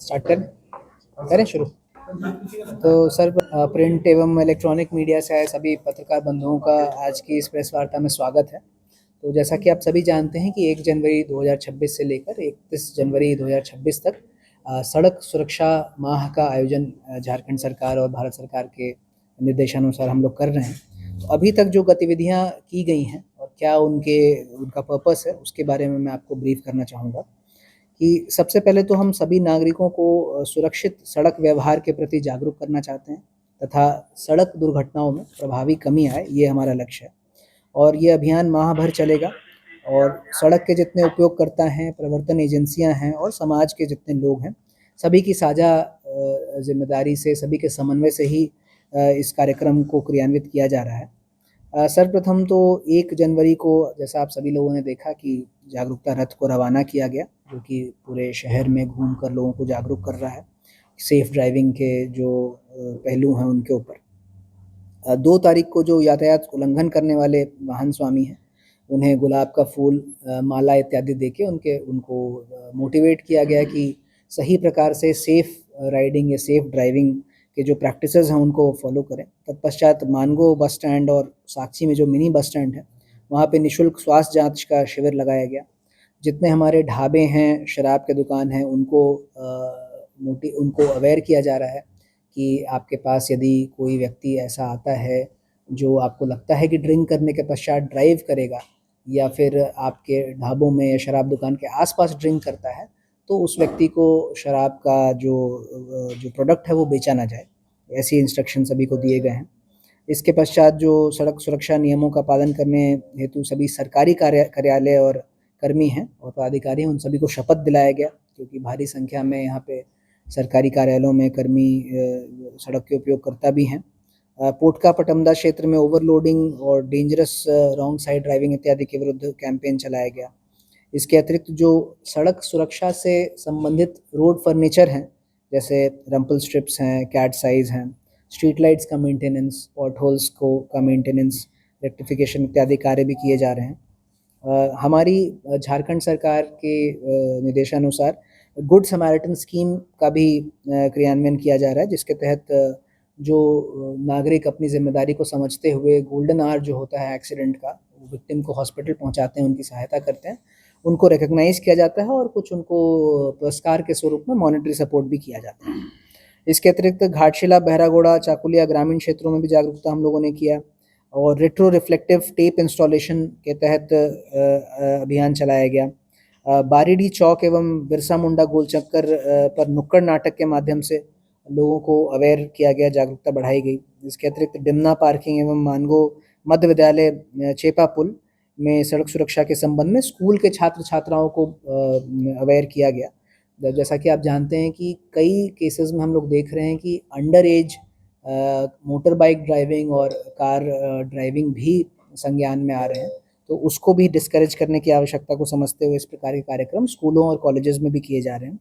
Start करें शुरू। तो सर, प्रिंट एवं इलेक्ट्रॉनिक मीडिया से आए सभी पत्रकार बंधुओं का आज की इस प्रेस वार्ता में स्वागत है। तो जैसा कि आप सभी जानते हैं कि 1 जनवरी 2026 से लेकर 31 जनवरी 2026 तक सड़क सुरक्षा माह का आयोजन झारखंड सरकार और भारत सरकार के निर्देशानुसार हम लोग कर रहे हैं। तो अभी तक जो गतिविधियां की गई हैं और क्या उनका पर्पस है, उसके बारे में मैं आपको ब्रीफ करना चाहूँगा कि सबसे पहले तो हम सभी नागरिकों को सुरक्षित सड़क व्यवहार के प्रति जागरूक करना चाहते हैं तथा सड़क दुर्घटनाओं में प्रभावी कमी आए, ये हमारा लक्ष्य है। और ये अभियान माह भर चलेगा और सड़क के जितने उपयोगकर्ता हैं, प्रवर्तन एजेंसियां हैं और समाज के जितने लोग हैं, सभी की साझा जिम्मेदारी से, सभी के समन्वय से ही इस कार्यक्रम को क्रियान्वित किया जा रहा है। सर्वप्रथम तो 1 जनवरी को जैसा आप सभी लोगों ने देखा कि जागरूकता रथ को रवाना किया गया, जो कि पूरे शहर में घूमकर लोगों को जागरूक कर रहा है सेफ ड्राइविंग के जो पहलू हैं उनके ऊपर। 2 तारीख को जो यातायात उल्लंघन करने वाले वाहन स्वामी हैं, उन्हें गुलाब का फूल, माला इत्यादि देके उनको मोटिवेट किया गया कि सही प्रकार से सेफ राइडिंग या सेफ ड्राइविंग के जो प्रैक्टिसेस हैं उनको फॉलो करें। तत्पश्चात मानगो बस स्टैंड और साक्षी में जो मिनी बस स्टैंड है, वहाँ पे निःशुल्क स्वास्थ्य जांच का शिविर लगाया गया। जितने हमारे ढाबे हैं, शराब के दुकान हैं, उनको अवेयर किया जा रहा है कि आपके पास यदि कोई व्यक्ति ऐसा आता है जो आपको लगता है कि ड्रिंक करने के पश्चात ड्राइव करेगा या फिर आपके ढाबों में या शराब दुकान के आसपास ड्रिंक करता है, तो उस व्यक्ति को शराब का जो प्रोडक्ट है वो बेचा ना जाए। ऐसी इंस्ट्रक्शन सभी को दिए गए हैं। इसके पश्चात जो सड़क सुरक्षा नियमों का पालन करने हेतु सभी सरकारी कार्यालय और कर्मी हैं और पदाधिकारी हैं, उन सभी को शपथ दिलाया गया, क्योंकि भारी संख्या में यहाँ पे सरकारी कार्यालयों में कर्मी सड़क के उपयोगकर्ता भी हैं। पोटका पटमदा क्षेत्र में ओवरलोडिंग और डेंजरस रॉन्ग साइड ड्राइविंग इत्यादि के विरुद्ध कैंपेन चलाया गया। इसके अतिरिक्त जो सड़क सुरक्षा से संबंधित रोड फर्नीचर हैं, जैसे रम्पल स्ट्रिप्स हैं, कैट साइज़ हैं, स्ट्रीट लाइट्स का मेंटेनेंस, पॉट होल्स का मेंटेनेंस, रेक्टिफिकेशन इत्यादि कार्य भी किए जा रहे हैं। हमारी झारखंड सरकार के निर्देशानुसार गुड समैरिटन स्कीम का भी क्रियान्वयन किया जा रहा है, जिसके तहत जो नागरिक अपनी जिम्मेदारी को समझते हुए गोल्डन आवर जो होता है एक्सीडेंट का, विक्टिम को हॉस्पिटल पहुंचाते हैं, उनकी सहायता करते हैं, उनको रिकॉग्नाइज किया जाता है और कुछ उनको पुरस्कार के स्वरूप में मॉनेटरी सपोर्ट भी किया जाता है। इसके अतिरिक्त घाटशिला, बहरागोड़ा, चाकुलिया ग्रामीण क्षेत्रों में भी जागरूकता हम लोगों ने किया और रेट्रो रिफ्लेक्टिव टेप इंस्टॉलेशन के तहत अभियान चलाया गया। बारीडी चौक एवं बिरसा मुंडा गोल चक्कर पर नुक्कड़ नाटक के माध्यम से लोगों को अवेयर किया गया, जागरूकता बढ़ाई गई। इसके अतिरिक्त डिमना पार्किंग एवं मानगो मध्य विद्यालय चेपा पुल में सड़क सुरक्षा के संबंध में स्कूल के छात्र छात्राओं को अवेयर किया गया। जैसा कि आप जानते हैं कि कई केसेस में हम लोग देख रहे हैं कि under as motor bike driving और कार ड्राइविंग भी संज्ञान में आ रहे हैं, तो उसको भी डिस्करेज करने की आवश्यकता को समझते हुए इस प्रकार के कार्यक्रम स्कूलों और कॉलेजेस में भी किए जा रहे हैं।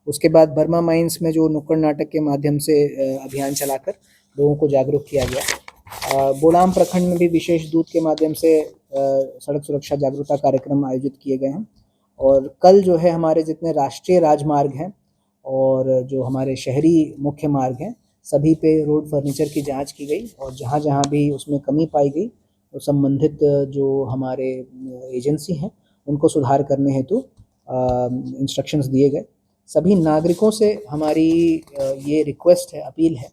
उसके बाद बर्मा माइंस में जो नुक्कड़ नाटक के माध्यम से अभियान चलाकर लोगों को जागरूक किया गया। बोड़ाम प्रखंड में भी विशेष दूत के माध्यम से सड़क सुरक्षा जागरूकता कार्यक्रम आयोजित किए गए हैं। और कल जो है हमारे जितने राष्ट्रीय राजमार्ग हैं और जो हमारे शहरी मुख्य मार्ग हैं, सभी पे रोड फर्नीचर की जांच की गई और जहाँ जहाँ भी उसमें कमी पाई गई तो संबंधित जो हमारे एजेंसी हैं उनको सुधार करने हेतु इंस्ट्रक्शंस दिए गए। सभी नागरिकों से हमारी ये रिक्वेस्ट है, अपील है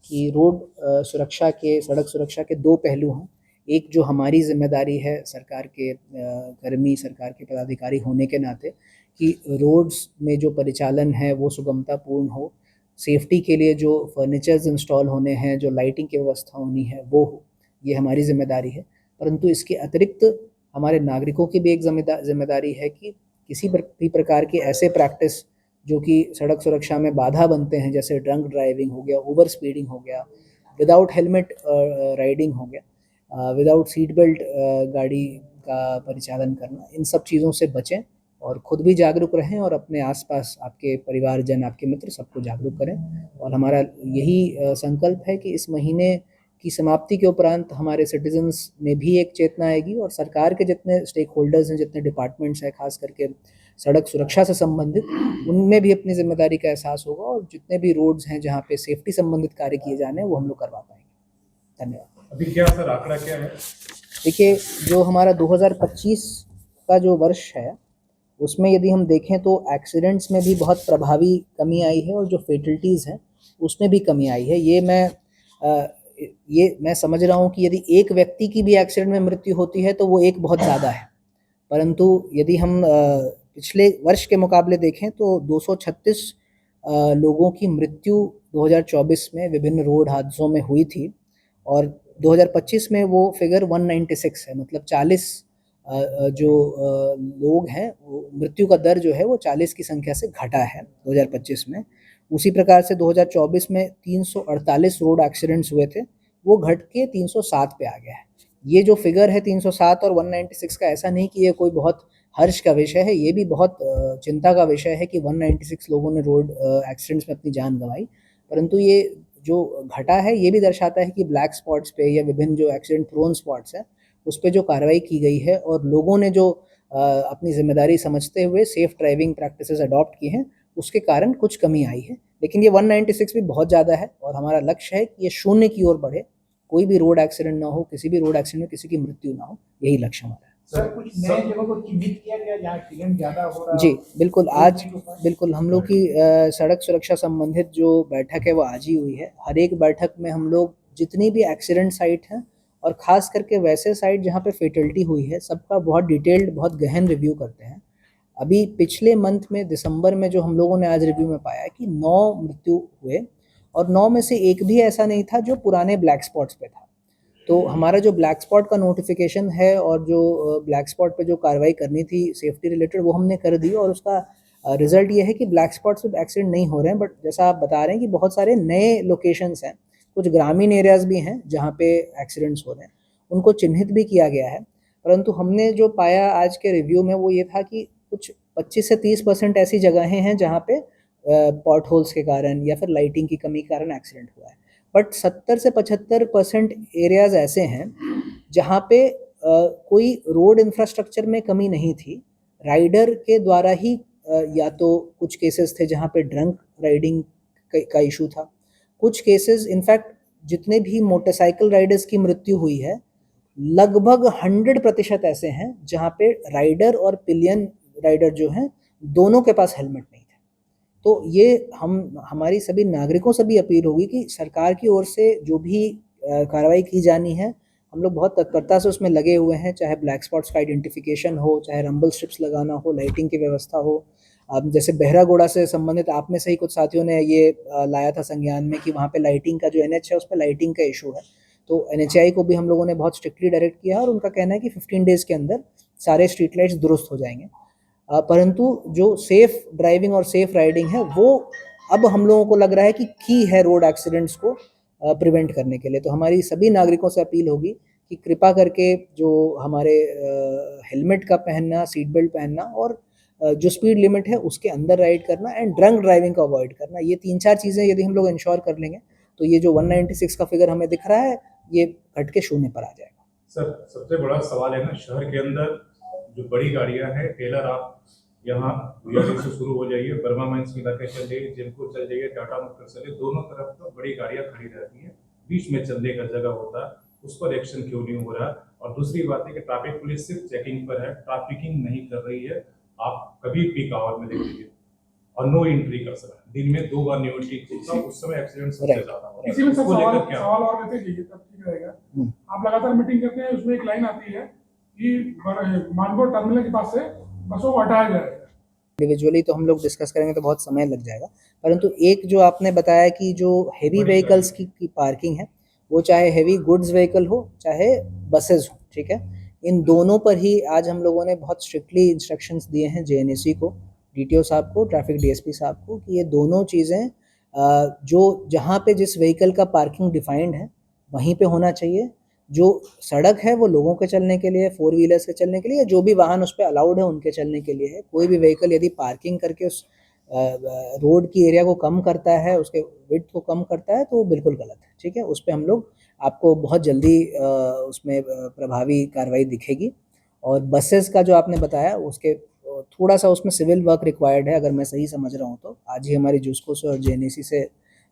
कि रोड सुरक्षा के, सड़क सुरक्षा के 2 पहलू हैं। एक जो हमारी जिम्मेदारी है सरकार के कर्मी, सरकार के पदाधिकारी होने के नाते, कि रोड्स में जो परिचालन है वो सुगमतापूर्ण हो, सेफ्टी के लिए जो फर्नीचर्स इंस्टॉल होने हैं, जो लाइटिंग की व्यवस्था होनी है वो हो, ये हमारी जिम्मेदारी है। परंतु इसके अतिरिक्त हमारे नागरिकों की भी एक जिम्मेदारी है कि किसी भी प्रकार के ऐसे प्रैक्टिस जो कि सड़क सुरक्षा में बाधा बनते हैं, जैसे ड्रंक ड्राइविंग हो गया, ओवर स्पीडिंग हो गया, विदाउट हेलमेट राइडिंग हो गया, विदाउट सीट बेल्ट गाड़ी का परिचालन करना, इन सब चीज़ों से बचें और खुद भी जागरूक रहें और अपने आसपास आपके परिवारजन, आपके मित्र सबको जागरूक करें। और हमारा यही संकल्प है कि इस महीने की समाप्ति के उपरांत हमारे सिटीजन्स में भी एक चेतना आएगी और सरकार के जितने स्टेक होल्डर्स हैं, जितने डिपार्टमेंट्स हैं, खास करके सड़क सुरक्षा से संबंधित, उनमें भी अपनी ज़िम्मेदारी का एहसास होगा और जितने भी रोड्स हैं जहाँ पे सेफ्टी संबंधित कार्य किए जाने हैं वो हम लोग करवा पाएंगे। धन्यवाद। अभी क्या सर आंकड़ा क्या है? देखिए, जो हमारा 2025 का जो वर्ष है उसमें यदि हम देखें तो एक्सीडेंट्स में भी बहुत प्रभावी कमी आई है और जो फेटलिटीज़ हैं उसमें भी कमी आई है। ये मैं समझ रहा हूँ कि यदि एक व्यक्ति की भी एक्सीडेंट में मृत्यु होती है तो वो एक बहुत ज़्यादा है, परंतु यदि हम पिछले वर्ष के मुकाबले देखें तो 236 लोगों की मृत्यु 2024 में विभिन्न रोड हादसों में हुई थी और 2025 में वो फिगर 196 है, मतलब 40 जो लोग हैं वो मृत्यु का दर जो है वो 40 की संख्या से घटा है 2025 में। उसी प्रकार से 2024 में 348 रोड एक्सीडेंट्स हुए थे, वो घट के 307 पे आ गया है। ये जो फिगर है 307 और 196 का, ऐसा नहीं कि ये कोई बहुत हर्ष का विषय है, ये भी बहुत चिंता का विषय है कि 196 लोगों ने रोड एक्सीडेंट्स में अपनी जान गंवाई, परंतु ये जो घटा है ये भी दर्शाता है कि ब्लैक स्पॉट्स पे या विभिन्न जो एक्सीडेंट प्रोन स्पॉट्स हैं उस पे जो कार्रवाई की गई है और लोगों ने जो अपनी ज़िम्मेदारी समझते हुए सेफ़ ड्राइविंग प्रैक्टिसेस अडॉप्ट की हैं, उसके कारण कुछ कमी आई है। लेकिन ये 196 भी बहुत ज़्यादा है और हमारा लक्ष्य है कि ये शून्य की ओर बढ़े, कोई भी रोड एक्सीडेंट ना हो, किसी भी रोड एक्सीडेंट में किसी की मृत्यु ना हो, यही लक्ष्य हमारा है। सर, कुछ नए जगहों को चिन्हित किया गया जहाँ एक्सीडेंट ज़्यादा हो रहा है? जी, बिल्कुल। आज बिल्कुल हम लोग की सड़क सुरक्षा संबंधित जो बैठक है वो आज ही हुई है। हर एक बैठक में हम लोग जितनी भी एक्सीडेंट साइट हैं और ख़ास करके वैसे साइट जहाँ पे फेटलिटी हुई है, सबका बहुत डिटेल्ड, बहुत गहन रिव्यू करते हैं। अभी पिछले मंथ में दिसंबर में जो हम लोगों ने आज रिव्यू में पाया कि 9 मृत्यु हुए और 9 में से एक भी ऐसा नहीं था जो पुराने ब्लैक स्पॉट्स पे था। तो हमारा जो ब्लैक स्पॉट का नोटिफिकेशन है और जो ब्लैक स्पॉट पे जो कार्रवाई करनी थी सेफ्टी रिलेटेड, वो हमने कर दी और उसका रिजल्ट ये है कि ब्लैक स्पॉट्स पे एक्सीडेंट नहीं हो रहे हैं। बट जैसा आप बता रहे हैं कि बहुत सारे नए लोकेशंस हैं, कुछ ग्रामीण एरियाज़ भी हैं जहाँ पे एक्सीडेंट्स हो रहे हैं, उनको चिन्हित भी किया गया है। परंतु हमने जो पाया आज के रिव्यू में वो ये था कि कुछ 25 से 30% ऐसी जगहें हैं जहाँ पे पॉट होल्स के कारण या फिर लाइटिंग की कमी के कारण एक्सीडेंट हुआ है। बट 70 से 75% एरियाज़ ऐसे हैं जहाँ पे कोई रोड इंफ्रास्ट्रक्चर में कमी नहीं थी, राइडर के द्वारा ही या तो कुछ केसेस थे जहाँ पे ड्रंक राइडिंग का इशू था, कुछ केसेस इनफैक्ट जितने भी मोटरसाइकिल राइडर्स की मृत्यु हुई है लगभग 100% ऐसे हैं जहाँ पे राइडर और पिलियन राइडर जो हैं दोनों के पास हेलमेट नहीं थे। तो ये हमारी सभी नागरिकों से भी अपील होगी कि सरकार की ओर से जो भी कार्रवाई की जानी है, हम लोग बहुत तत्परता से उसमें लगे हुए हैं, चाहे ब्लैक स्पॉट्स का आइडेंटिफिकेशन हो, चाहे रंबल स्ट्रिप्स लगाना हो, लाइटिंग की व्यवस्था हो। अब जैसे बहरागोड़ा से संबंधित आप में से ही कुछ साथियों ने ये लाया था संज्ञान में कि वहाँ पे लाइटिंग का जो एनएच है उस पे लाइटिंग का इशू है, तो एनएचएआई को भी हम लोगों ने बहुत स्ट्रिक्टली डायरेक्ट किया और उनका कहना है कि 15 डेज़ के अंदर सारे स्ट्रीट लाइट्स दुरुस्त हो जाएंगे। परंतु जो सेफ़ ड्राइविंग और सेफ़ राइडिंग है वो अब हम लोगों को लग रहा है कि की है रोड एक्सीडेंट्स को प्रिवेंट करने के लिए। तो हमारी सभी नागरिकों से अपील होगी कि कृपा करके जो हमारे हेलमेट का पहनना, सीट बेल्ट पहनना और जो स्पीड लिमिट है उसके अंदर राइड करना एंड ड्रंक ड्राइविंग को अवॉइड करना, ये 3-4 चीज़ें यदि हम लोग इंश्योर कर लेंगे तो ये जो 196 का फिगर हमें दिख रहा है ये घट के शून्य पर आ जाएगा। सर, सबसे बड़ा सवाल है ना, शहर के अंदर जो बड़ी गाड़ियां हैं, टेलर आप यहाँ वीआईपी से शुरू हो जाइए, बर्मा माइंस में जाके चल जाइए, जिनको चल जाइए, टाटा मोटर्स चलिए, दोनों तरफ तो बड़ी गाड़ियां खड़ी रहती हैं, बीच में चलने का जगह होता है, उस पर एक्शन क्यों नहीं हो रहा? और दूसरी बात है कि ट्रैफिक पुलिस सिर्फ चेकिंग पर है, ट्रैफिकिंग नहीं कर रही है। आप कभी पीक आवर में देख लीजिए और नो एंट्री कर सकते हैं, दिन में 2 बार नो एंट्री होता है, उस समय एक्सीडेंट सबसे ज्यादा होता है। इसी में उसको लेकर क्या सवाल और लेते जाइए तब ठीक रहेगा। आप लगातार मीटिंग करते हैं, उसमें एक लाइन आती है कि मानगो टर्मिनल के पास से बसों को हटाया जाएगा। इंडिविजुअली तो हम लोग डिस्कस करेंगे तो बहुत समय लग जाएगा, परंतु एक जो आपने बताया कि जो हेवी व्हीकल्स की पार्किंग है, वो चाहे हेवी गुड्स व्हीकल हो चाहे बसेस हो, ठीक है, इन दोनों पर ही आज हम लोगों ने बहुत स्ट्रिक्टली इंस्ट्रक्शंस दिए हैं जेएनएससी को, डीटीओ साहब को, ट्रैफिक डीएसपी साहब को कि ये दोनों चीज़ें जो जहाँ पे जिस व्हीकल का पार्किंग डिफाइंड है वहीं पे होना चाहिए। जो सड़क है वो लोगों के चलने के लिए, 4 व्हीलर्स के चलने के लिए, जो भी वाहन उस पे अलाउड है उनके चलने के लिए है। कोई भी व्हीकल यदि पार्किंग करके उस रोड की एरिया को कम करता है, उसके विड्थ को कम करता है, तो वो बिल्कुल गलत है, ठीक है। उस पे हम लोग आपको बहुत जल्दी उसमें प्रभावी कार्रवाई दिखेगी। और बसेस का जो आपने बताया थोड़ा सा उसमें सिविल वर्क रिक्वायर्ड है, अगर मैं सही समझ रहा हूँ तो। आज ही हमारी जुस्को से और जेएनएसी से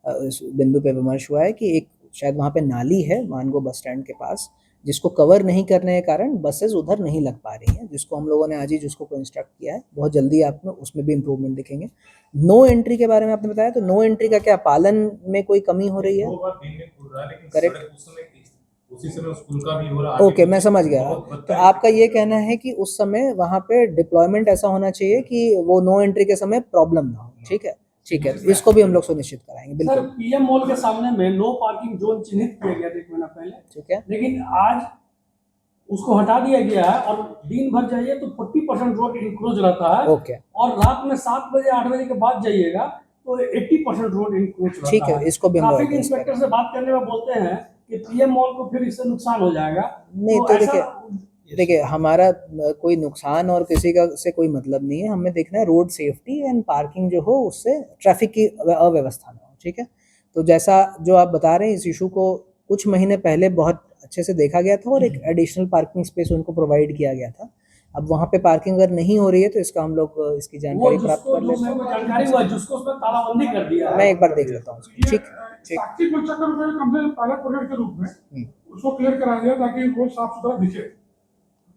इस बिंदु पे विमर्श हुआ है कि एक शायद वहाँ पे नाली है मानगो बस स्टैंड के पास, जिसको कवर नहीं करने के कारण बसेस उधर नहीं लग पा रही हैं, जिसको हम लोगों ने आज ही जिसको को इंस्ट्रक्ट किया है। बहुत जल्दी आप उसमें भी इम्प्रूवमेंट दिखेंगे। नो एंट्री के बारे में आपने बताया, तो नो एंट्री का क्या पालन में कोई कमी हो रही है? 2 बार दिन में खुल रहा है, लेकिन करेक्ट। सड़क उसी समय स्कूल का भी हो रहा है। ओके, मैं समझ गया। बहुत तो बदतर आपका ये कहना है कि उस समय वहाँ पे डिप्लॉयमेंट ऐसा होना चाहिए कि वो नो एंट्री के समय प्रॉब्लम ना हो। ठीक है, ठीक है, इसको भी हम लोग सुनिश्चित कराएंगे, सर बिल्कुल। पीएम मॉल के सामने में नो पार्किंग जोन चिन्हित किया गया था 1 महीना पहले, ठीक है, लेकिन आज उसको हटा दिया गया है और दिन भर जाइए तो 40% रोड इंक्लोज रहता है। ओके, और रात में 7 बजे 8 बजे के बाद जाइएगा तो 80% रोड इंक्लोज रहता ठीक है, इसको भी हम लोग ट्रैफिक एड्रेस इंस्पेक्टर करेंगे। से बात करने में बोलते हैं कि पीएम मॉल को फिर इससे नुकसान हो जाएगा। नहीं तो ऐसा देखिए हमारा कोई नुकसान और किसी का से कोई मतलब नहीं है। हमें देखना है रोड सेफ्टी एंड पार्किंग जो हो, उससे ट्रैफिक की अव्यवस्था ना हो। ठीक है, तो जैसा जो आप बता रहे हैं, इस इशू को कुछ महीने पहले बहुत अच्छे से देखा गया था और एक एडिशनल पार्किंग स्पेस उनको प्रोवाइड किया गया था। अब वहाँ पे पार्किंग अगर नहीं हो रही है तो इसका हम लोग इसकी वो जानकारी प्राप्त जिसको कर लेते हैं। जानकारी हुआ जिसको उसमें तालाबंदी कर दिया है। मैं एक बार देख लेता हूँ उसको। ये ठीक, ठीक। साक्षी गुलचक्कर में कंप्लेन पायलट प्रोजेक्ट के रूप में उसको क्लियर कराया जाए ताकि वो साफ सुथरा दिखे।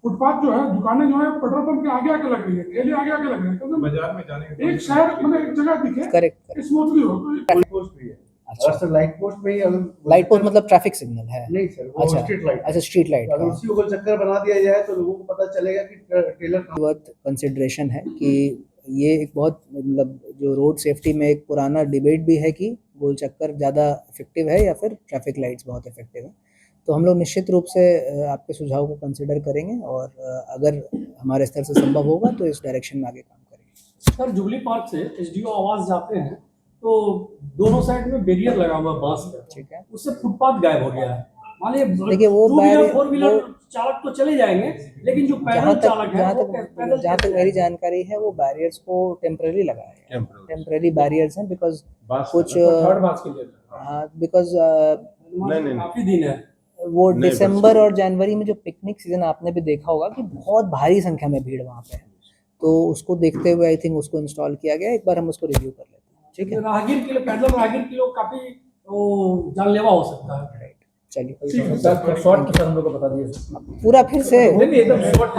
फुटपाथ जो है, दुकानें जो है पेट्रोल पंप के आगे आगे लग रही है, ठेले आगे आगे लग रहे हैं, तो बाजार में जाने के एक शहर मतलब एक जगह दिखे, करेक्ट। स्मूथली हो। तो लाइट पोस्ट भी है। अच्छा, अगर सर लाइट पोस्ट में ही अगर लाइट पोस्ट मतलब ट्रैफिक सिग्नल है? नहीं सर, वो अच्छा, स्ट्रीट लाइट। अच्छा, स्ट्रीट लाइट अगर का उसी को गोल चक्कर बना दिया जाए तो लोगों को पता चलेगा कि टेलर कहाँ। वर्थ कंसिडरेशन है कि ये एक बहुत मतलब जो रोड सेफ्टी में एक पुराना डिबेट भी है कि गोल चक्कर ज़्यादा इफेक्टिव है या फिर ट्रैफिक लाइट्स बहुत इफेक्टिव है। तो हम लोग निश्चित रूप से आपके सुझाव को कंसिडर करेंगे और अगर हमारे स्तर से संभव होगा तो इस डायरेक्शन में आगे काम करेंगे। सर जुबली पार्क से एसडीओ आवास जाते हैं तो दोनों साइड में बैरियर लगा हुआ है बांस का, ठीक है, उससे फुटपाथ गायब हो गया है। मान लीजिए देखिए वो 2 व्हीलर 4 वो व्हीलर चालक तो चले जाएंगे, लेकिन जो पैदल चालक है वो पैदल जहाँ तक मेरी जानकारी है वो बैरियर्स को टेम्पररी लगाए हैं, टेम्पररी बैरियर्स हैं, बिकॉज कुछ थर्ड बात के लिए हाँ, बिकॉज काफी दिन है। वो दिसंबर और जनवरी में जो पिकनिक सीजन आपने भी देखा होगा कि बहुत भारी संख्या में भीड़ वहाँ पे है, तो उसको देखते हुए आई थिंक उसको इंस्टॉल किया गया। एक बार हम उसको रिव्यू कर लेते हैं। ठीक है, राहगीर के लिए, पैदल राहगीर के लिए काफी जानलेवा हो सकता है। राइट, चलिए शॉर्ट हम लोग को बता दिए पूरा फिर से एकदम शॉर्ट